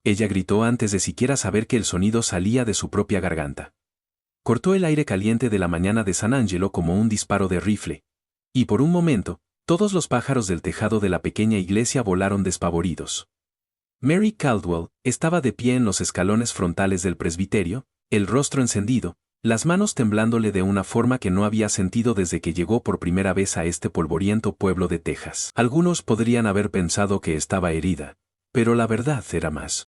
Ella gritó antes de siquiera saber que el sonido salía de su propia garganta. Cortó el aire caliente de la mañana de San Angelo como un disparo de rifle. Y por un momento, todos los pájaros del tejado de la pequeña iglesia volaron despavoridos. Mary Caldwell estaba de pie en los escalones frontales del presbiterio, el rostro encendido, las manos temblándole de una forma que no había sentido desde que llegó por primera vez a este polvoriento pueblo de Texas. Algunos podrían haber pensado que estaba herida, pero la verdad era más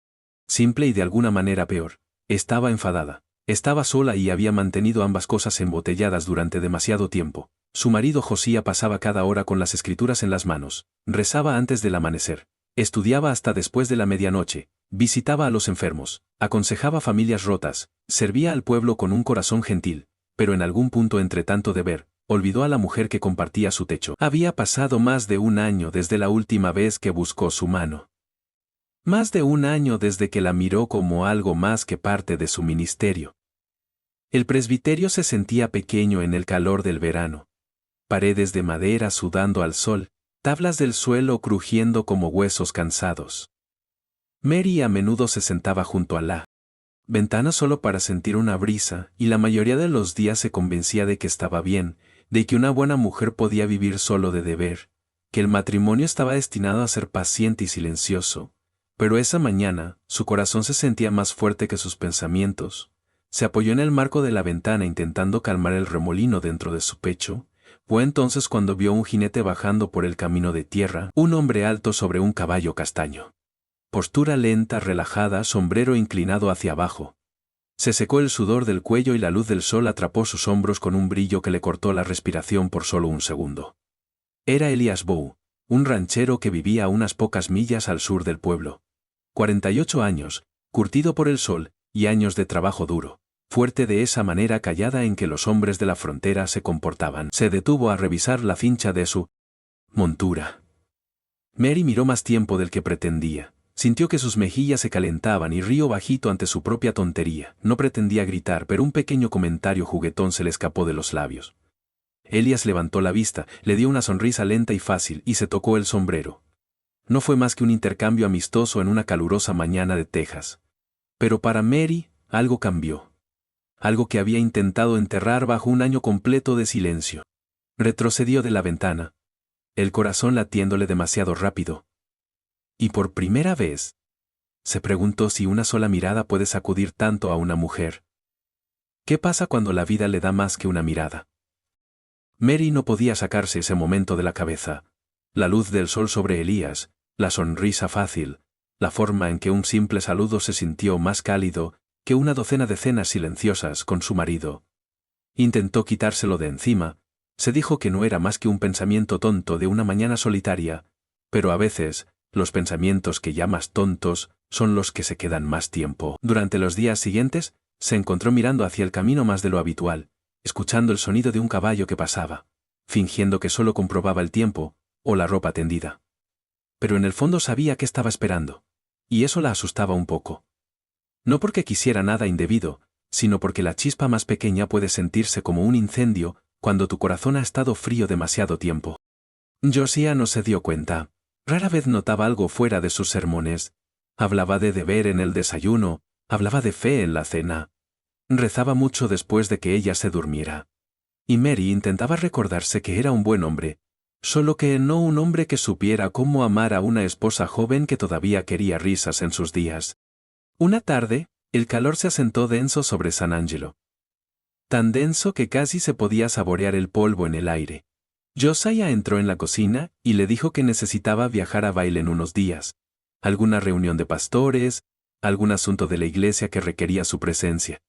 simple y de alguna manera peor. Estaba enfadada. Estaba sola y había mantenido ambas cosas embotelladas durante demasiado tiempo. Su marido Josía pasaba cada hora con las escrituras en las manos, rezaba antes del amanecer, estudiaba hasta después de la medianoche, visitaba a los enfermos, aconsejaba familias rotas, servía al pueblo con un corazón gentil, pero en algún punto entre tanto deber, olvidó a la mujer que compartía su techo. Había pasado más de un año desde la última vez que buscó su mano. Más de un año desde que la miró como algo más que parte de su ministerio. El presbiterio se sentía pequeño en el calor del verano. Paredes de madera sudando al sol, tablas del suelo crujiendo como huesos cansados. Mary a menudo se sentaba junto a la ventana solo para sentir una brisa, y la mayoría de los días se convencía de que estaba bien, de que una buena mujer podía vivir solo de deber, que el matrimonio estaba destinado a ser paciente y silencioso. Pero esa mañana, su corazón se sentía más fuerte que sus pensamientos. Se apoyó en el marco de la ventana intentando calmar el remolino dentro de su pecho. Fue entonces cuando vio un jinete bajando por el camino de tierra, un hombre alto sobre un caballo castaño. Postura lenta, relajada, sombrero inclinado hacia abajo. Se secó el sudor del cuello y la luz del sol atrapó sus hombros con un brillo que le cortó la respiración por solo un segundo. Era Elias Bow, un ranchero que vivía a unas pocas millas al sur del pueblo. 48 años, curtido por el sol, y años de trabajo duro. Fuerte de esa manera callada en que los hombres de la frontera se comportaban. Se detuvo a revisar la cincha de su montura. Mary miró más tiempo del que pretendía. Sintió que sus mejillas se calentaban y rió bajito ante su propia tontería. No pretendía gritar, pero un pequeño comentario juguetón se le escapó de los labios. Elias levantó la vista, le dio una sonrisa lenta y fácil y se tocó el sombrero. No fue más que un intercambio amistoso en una calurosa mañana de Texas. Pero para Mary, algo cambió. Algo que había intentado enterrar bajo un año completo de silencio. Retrocedió de la ventana, el corazón latiéndole demasiado rápido. Y por primera vez, se preguntó si una sola mirada puede sacudir tanto a una mujer. ¿Qué pasa cuando la vida le da más que una mirada? Mary no podía sacarse ese momento de la cabeza. La luz del sol sobre Elías, la sonrisa fácil, la forma en que un simple saludo se sintió más cálido que una docena de cenas silenciosas con su marido. Intentó quitárselo de encima, se dijo que no era más que un pensamiento tonto de una mañana solitaria, pero a veces, los pensamientos que llamas tontos son los que se quedan más tiempo. Durante los días siguientes, se encontró mirando hacia el camino más de lo habitual, escuchando el sonido de un caballo que pasaba, fingiendo que solo comprobaba el tiempo, o la ropa tendida. Pero en el fondo sabía que estaba esperando, y eso la asustaba un poco. No porque quisiera nada indebido, sino porque la chispa más pequeña puede sentirse como un incendio cuando tu corazón ha estado frío demasiado tiempo. Josiah no se dio cuenta. Rara vez notaba algo fuera de sus sermones. Hablaba de deber en el desayuno, hablaba de fe en la cena. Rezaba mucho después de que ella se durmiera. Y Mary intentaba recordarse que era un buen hombre, solo que no un hombre que supiera cómo amar a una esposa joven que todavía quería risas en sus días. Una tarde, el calor se asentó denso sobre San Angelo. Tan denso que casi se podía saborear el polvo en el aire. Josiah entró en la cocina y le dijo que necesitaba viajar a Baile en unos días. Alguna reunión de pastores, algún asunto de la iglesia que requería su presencia.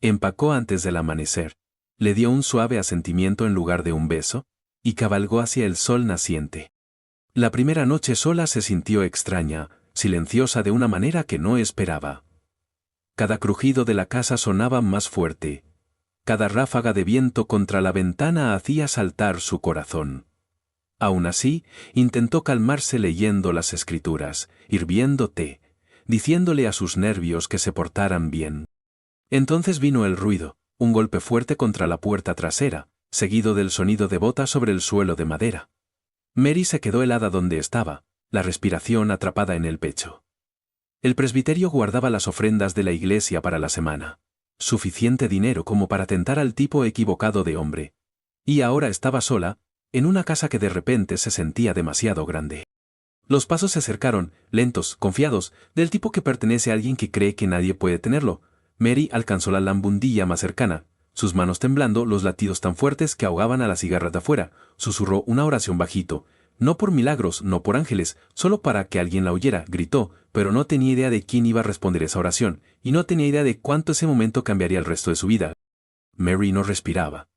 Empacó antes del amanecer, le dio un suave asentimiento en lugar de un beso, y cabalgó hacia el sol naciente. La primera noche sola se sintió extraña, silenciosa de una manera que no esperaba. Cada crujido de la casa sonaba más fuerte. Cada ráfaga de viento contra la ventana hacía saltar su corazón. Aún así, intentó calmarse leyendo las escrituras, hirviendo té, diciéndole a sus nervios que se portaran bien. Entonces vino el ruido, un golpe fuerte contra la puerta trasera, seguido del sonido de botas sobre el suelo de madera. Mary se quedó helada donde estaba, la respiración atrapada en el pecho. El presbiterio guardaba las ofrendas de la iglesia para la semana. Suficiente dinero como para tentar al tipo equivocado de hombre. Y ahora estaba sola, en una casa que de repente se sentía demasiado grande. Los pasos se acercaron, lentos, confiados, del tipo que pertenece a alguien que cree que nadie puede tenerlo. Mary alcanzó la lambundilla más cercana, sus manos temblando, los latidos tan fuertes que ahogaban a las cigarras de afuera. Susurró una oración bajito. No por milagros, no por ángeles, solo para que alguien la oyera, gritó, pero no tenía idea de quién iba a responder esa oración, y no tenía idea de cuánto ese momento cambiaría el resto de su vida. Mary no respiraba.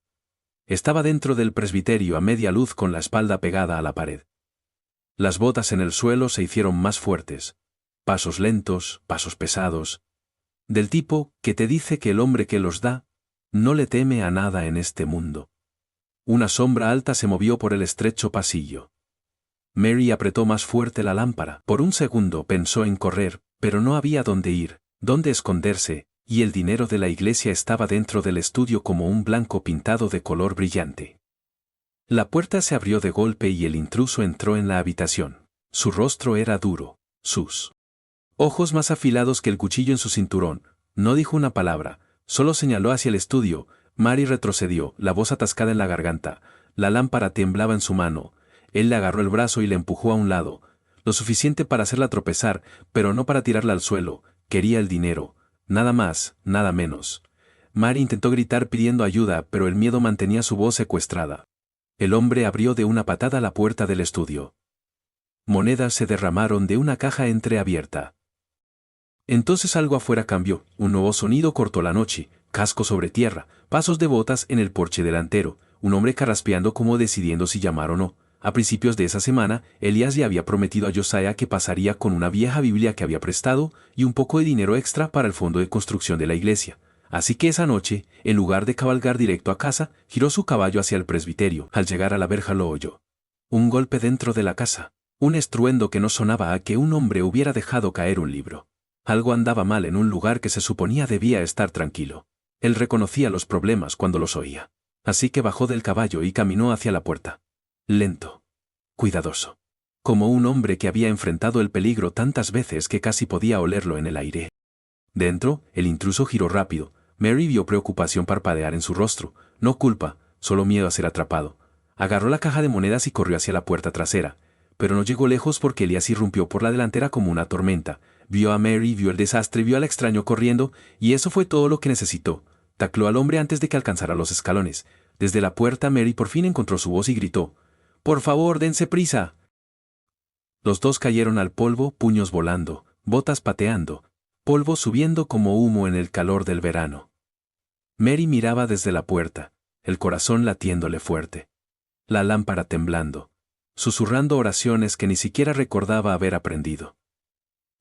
Estaba dentro del presbiterio a media luz con la espalda pegada a la pared. Las botas en el suelo se hicieron más fuertes. Pasos lentos, pasos pesados. Del tipo que te dice que el hombre que los da no le teme a nada en este mundo. Una sombra alta se movió por el estrecho pasillo. Mary apretó más fuerte la lámpara. Por un segundo pensó en correr, pero no había dónde ir, dónde esconderse, y el dinero de la iglesia estaba dentro del estudio como un blanco pintado de color brillante. La puerta se abrió de golpe y el intruso entró en la habitación. Su rostro era duro, sus ojos más afilados que el cuchillo en su cinturón. No dijo una palabra, solo señaló hacia el estudio. Mary retrocedió, la voz atascada en la garganta. La lámpara temblaba en su mano. Él le agarró el brazo y la empujó a un lado, lo suficiente para hacerla tropezar, pero no para tirarla al suelo. Quería el dinero, nada más, nada menos. Mary intentó gritar pidiendo ayuda, pero el miedo mantenía su voz secuestrada. El hombre abrió de una patada la puerta del estudio. Monedas se derramaron de una caja entreabierta. Entonces algo afuera cambió, un nuevo sonido cortó la noche, casco sobre tierra, pasos de botas en el porche delantero, un hombre carraspeando como decidiendo si llamar o no. A principios de esa semana, Elías le había prometido a Josiah que pasaría con una vieja Biblia que había prestado y un poco de dinero extra para el fondo de construcción de la iglesia. Así que esa noche, en lugar de cabalgar directo a casa, giró su caballo hacia el presbiterio. Al llegar a la verja lo oyó. Un golpe dentro de la casa. Un estruendo que no sonaba a que un hombre hubiera dejado caer un libro. Algo andaba mal en un lugar que se suponía debía estar tranquilo. Él reconocía los problemas cuando los oía. Así que bajó del caballo y caminó hacia la puerta. Lento. Cuidadoso. Como un hombre que había enfrentado el peligro tantas veces que casi podía olerlo en el aire. Dentro, el intruso giró rápido. Mary vio preocupación parpadear en su rostro. No culpa, solo miedo a ser atrapado. Agarró la caja de monedas y corrió hacia la puerta trasera. Pero no llegó lejos porque Elías irrumpió por la delantera como una tormenta. Vio a Mary, vio el desastre, vio al extraño corriendo, y eso fue todo lo que necesitó. Tacló al hombre antes de que alcanzara los escalones. Desde la puerta Mary por fin encontró su voz y gritó: «¡Por favor, dense prisa!». Los dos cayeron al polvo, puños volando, botas pateando, polvo subiendo como humo en el calor del verano. Mary miraba desde la puerta, el corazón latiéndole fuerte. La lámpara temblando, susurrando oraciones que ni siquiera recordaba haber aprendido.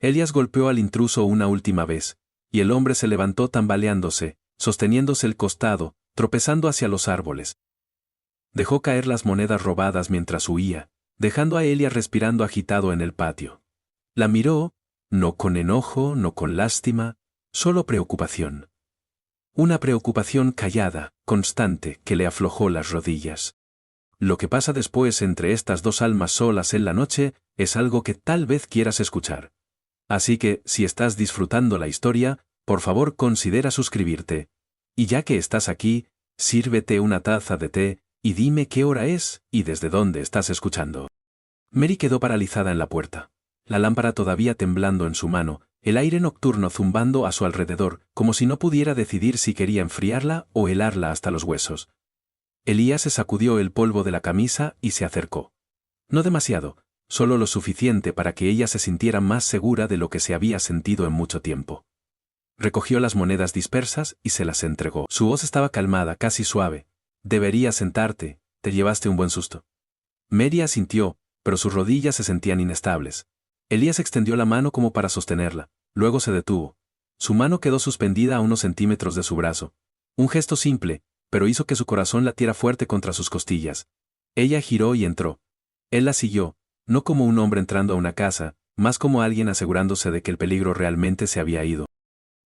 Elías golpeó al intruso una última vez, y el hombre se levantó tambaleándose, sosteniéndose el costado, tropezando hacia los árboles. Dejó caer las monedas robadas mientras huía, dejando a Elías respirando agitado en el patio. La miró, no con enojo, no con lástima, solo preocupación. Una preocupación callada, constante, que le aflojó las rodillas. Lo que pasa después entre estas dos almas solas en la noche es algo que tal vez quieras escuchar. Así que, si estás disfrutando la historia, por favor considera suscribirte. Y ya que estás aquí, sírvete una taza de té, y dime qué hora es y desde dónde estás escuchando. Mary quedó paralizada en la puerta. La lámpara todavía temblando en su mano, el aire nocturno zumbando a su alrededor, como si no pudiera decidir si quería enfriarla o helarla hasta los huesos. Elías se sacudió el polvo de la camisa y se acercó. No demasiado, solo lo suficiente para que ella se sintiera más segura de lo que se había sentido en mucho tiempo. Recogió las monedas dispersas y se las entregó. Su voz estaba calmada, casi suave. «Deberías sentarte, te llevaste un buen susto». Mary asintió, pero sus rodillas se sentían inestables. Elías extendió la mano como para sostenerla, luego se detuvo. Su mano quedó suspendida a unos centímetros de su brazo. Un gesto simple, pero hizo que su corazón latiera fuerte contra sus costillas. Ella giró y entró. Él la siguió, no como un hombre entrando a una casa, más como alguien asegurándose de que el peligro realmente se había ido.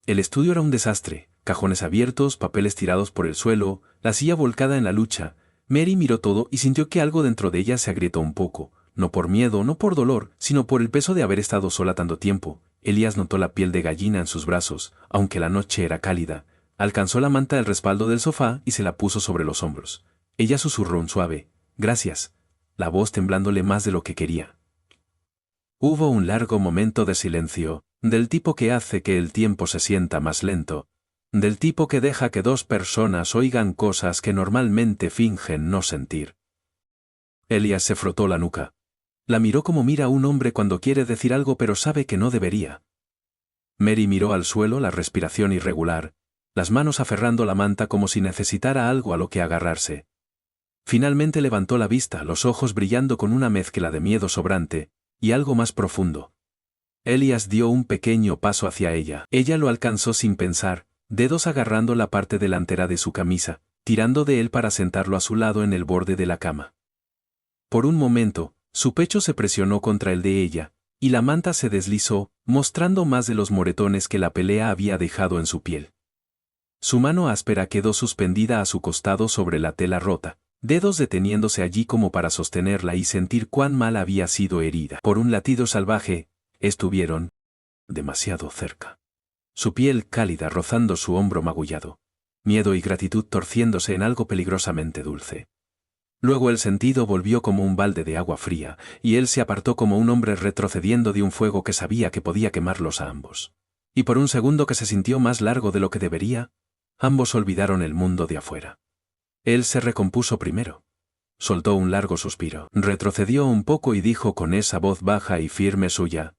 El estudio era un desastre, cajones abiertos, papeles tirados por el suelo, la silla volcada en la lucha. Mary miró todo y sintió que algo dentro de ella se agrietó un poco, no por miedo, no por dolor, sino por el peso de haber estado sola tanto tiempo. Elías notó la piel de gallina en sus brazos, aunque la noche era cálida. Alcanzó la manta del respaldo del sofá y se la puso sobre los hombros. Ella susurró un suave, «Gracias», la voz temblándole más de lo que quería. Hubo un largo momento de silencio, del tipo que hace que el tiempo se sienta más lento, del tipo que deja que dos personas oigan cosas que normalmente fingen no sentir. Elías se frotó la nuca. La miró como mira a un hombre cuando quiere decir algo pero sabe que no debería. Mary miró al suelo, la respiración irregular, las manos aferrando la manta como si necesitara algo a lo que agarrarse. Finalmente levantó la vista, los ojos brillando con una mezcla de miedo sobrante y algo más profundo. Elías dio un pequeño paso hacia ella. Ella lo alcanzó sin pensar, dedos agarrando la parte delantera de su camisa, tirando de él para sentarlo a su lado en el borde de la cama. Por un momento, su pecho se presionó contra el de ella, y la manta se deslizó, mostrando más de los moretones que la pelea había dejado en su piel. Su mano áspera quedó suspendida a su costado sobre la tela rota, dedos deteniéndose allí como para sostenerla y sentir cuán mal había sido herida. Por un latido salvaje, estuvieron demasiado cerca. Su piel cálida rozando su hombro magullado. Miedo y gratitud torciéndose en algo peligrosamente dulce. Luego el sentido volvió como un balde de agua fría, y él se apartó como un hombre retrocediendo de un fuego que sabía que podía quemarlos a ambos. Y por un segundo que se sintió más largo de lo que debería, ambos olvidaron el mundo de afuera. Él se recompuso primero. Soltó un largo suspiro, retrocedió un poco y dijo con esa voz baja y firme suya: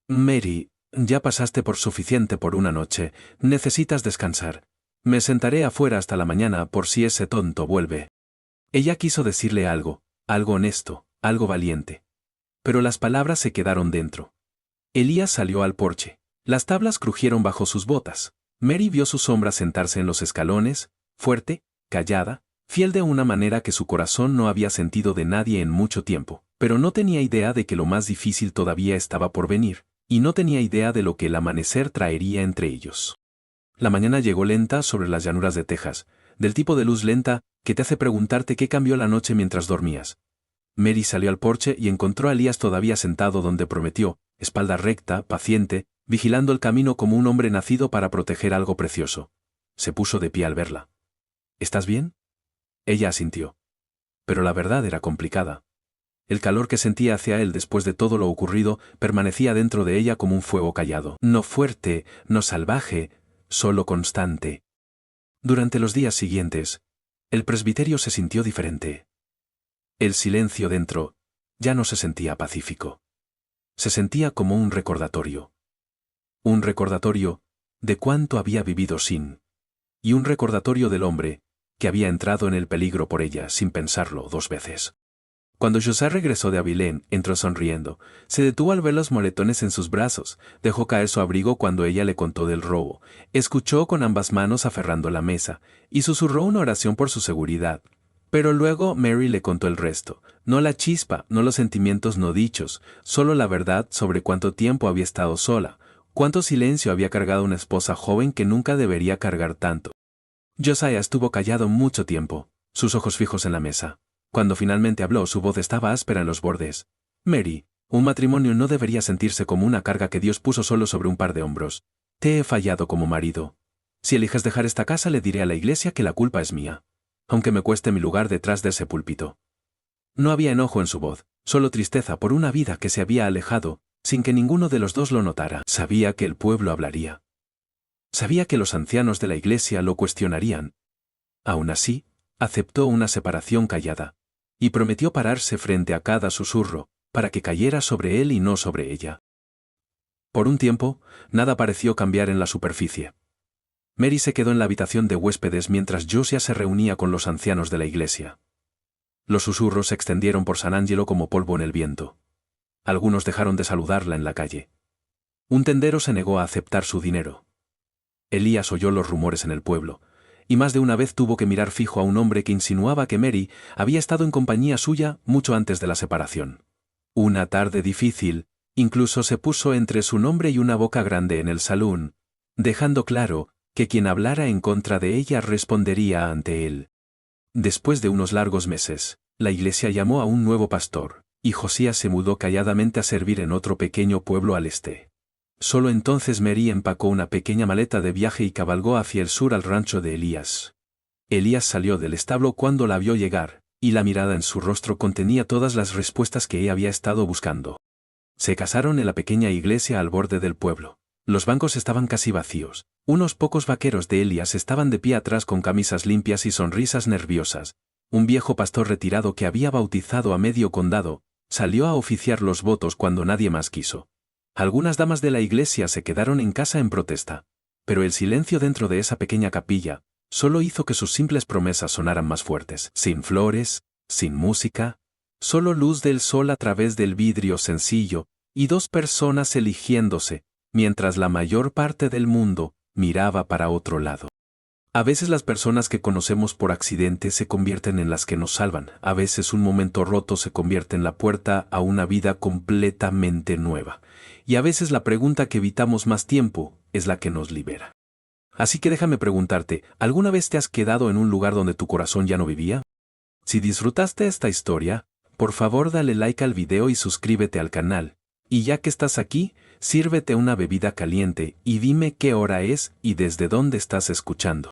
«Mary, ya pasaste por suficiente por una noche, necesitas descansar. Me sentaré afuera hasta la mañana por si ese tonto vuelve». Ella quiso decirle algo honesto, algo valiente. Pero las palabras se quedaron dentro. Elías salió al porche. Las tablas crujieron bajo sus botas. Mary vio su sombra sentarse en los escalones, fuerte, callada, fiel de una manera que su corazón no había sentido de nadie en mucho tiempo, pero no tenía idea de que lo más difícil todavía estaba por venir, y no tenía idea de lo que el amanecer traería entre ellos. La mañana llegó lenta sobre las llanuras de Texas, del tipo de luz lenta que te hace preguntarte qué cambió la noche mientras dormías. Mary salió al porche y encontró a Elías todavía sentado donde prometió, espalda recta, paciente, vigilando el camino como un hombre nacido para proteger algo precioso. Se puso de pie al verla. «¿Estás bien?». Ella asintió. Pero la verdad era complicada. El calor que sentía hacia él después de todo lo ocurrido permanecía dentro de ella como un fuego callado. No fuerte, no salvaje, solo constante. Durante los días siguientes, el presbiterio se sintió diferente. El silencio dentro ya no se sentía pacífico. Se sentía como un recordatorio. Un recordatorio de cuánto había vivido sin. Y un recordatorio del hombre que había entrado en el peligro por ella sin pensarlo 2 veces. Cuando José regresó de Abilene, entró sonriendo. Se detuvo al ver los moretones en sus brazos, dejó caer su abrigo cuando ella le contó del robo, escuchó con ambas manos aferrando la mesa, y susurró una oración por su seguridad. Pero luego Mary le contó el resto, no la chispa, no los sentimientos no dichos, solo la verdad sobre cuánto tiempo había estado sola, cuánto silencio había cargado una esposa joven que nunca debería cargar tanto. Josiah estuvo callado mucho tiempo, sus ojos fijos en la mesa. Cuando finalmente habló, su voz estaba áspera en los bordes. «Mary, un matrimonio no debería sentirse como una carga que Dios puso solo sobre un par de hombros. Te he fallado como marido. Si eliges dejar esta casa, le diré a la iglesia que la culpa es mía, aunque me cueste mi lugar detrás de ese púlpito». No había enojo en su voz, solo tristeza por una vida que se había alejado, sin que ninguno de los dos lo notara. Sabía que el pueblo hablaría. Sabía que los ancianos de la iglesia lo cuestionarían. Aún así, aceptó una separación callada, y prometió pararse frente a cada susurro, para que cayera sobre él y no sobre ella. Por un tiempo, nada pareció cambiar en la superficie. Mary se quedó en la habitación de huéspedes mientras Josiah se reunía con los ancianos de la iglesia. Los susurros se extendieron por San Angelo como polvo en el viento. Algunos dejaron de saludarla en la calle. Un tendero se negó a aceptar su dinero. Elías oyó los rumores en el pueblo, y más de una vez tuvo que mirar fijo a un hombre que insinuaba que Mary había estado en compañía suya mucho antes de la separación. Una tarde difícil, incluso se puso entre su nombre y una boca grande en el salón, dejando claro que quien hablara en contra de ella respondería ante él. Después de unos largos meses, la iglesia llamó a un nuevo pastor, y Josías se mudó calladamente a servir en otro pequeño pueblo al este. Solo entonces Mary empacó una pequeña maleta de viaje y cabalgó hacia el sur al rancho de Elías. Elías salió del establo cuando la vio llegar, y la mirada en su rostro contenía todas las respuestas que ella había estado buscando. Se casaron en la pequeña iglesia al borde del pueblo. Los bancos estaban casi vacíos. Unos pocos vaqueros de Elías estaban de pie atrás con camisas limpias y sonrisas nerviosas. Un viejo pastor retirado que había bautizado a medio condado, salió a oficiar los votos cuando nadie más quiso. Algunas damas de la iglesia se quedaron en casa en protesta. Pero el silencio dentro de esa pequeña capilla solo hizo que sus simples promesas sonaran más fuertes. Sin flores, sin música, solo luz del sol a través del vidrio sencillo, y dos personas eligiéndose, mientras la mayor parte del mundo miraba para otro lado. A veces las personas que conocemos por accidente se convierten en las que nos salvan. A veces un momento roto se convierte en la puerta a una vida completamente nueva. Y a veces la pregunta que evitamos más tiempo es la que nos libera. Así que déjame preguntarte, ¿alguna vez te has quedado en un lugar donde tu corazón ya no vivía? Si disfrutaste esta historia, por favor dale like al video y suscríbete al canal. Y ya que estás aquí, sírvete una bebida caliente y dime qué hora es y desde dónde estás escuchando.